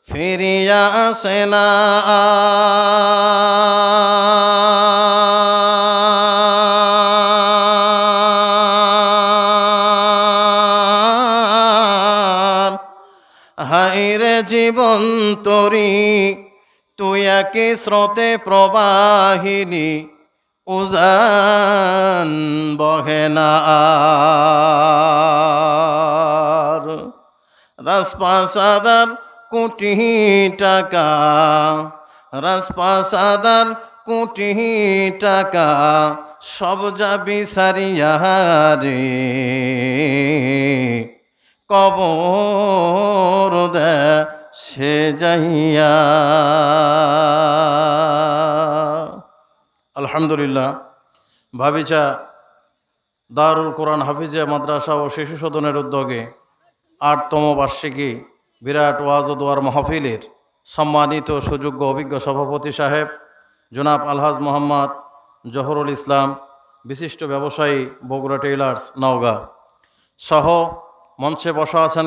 ফিরিয়া আসে না আর। হায়রে জীবন তরি তুই একই স্রোতে প্রবাহিনী উজান বহে না আর। রাজপ্রাসাদার কোটি টাকা, রাজপ্রাসাদার কোটি টাকা সব যাবি সারিয়া রে, কবর দে সে যাইয়া। আলহামদুলিল্লাহ, ভাবিচা দারুল কোরআন হাফিজিয়া মাদ্রাসা ও শিশু সদনের উদ্যোগে ৮তম বার্ষিকী বিরাট ওয়াজ ও দোয়ার মাহফিলের সম্মানিত সুযোগ্য অভিজ্ঞ সভাপতি সাহেব জনাব আলহাজ মোহাম্মদ জহরুল ইসলাম, বিশিষ্ট ব্যবসায়ী বগুড়া টেইলার্স নওগাঁ সহ মঞ্চে বসা আছেন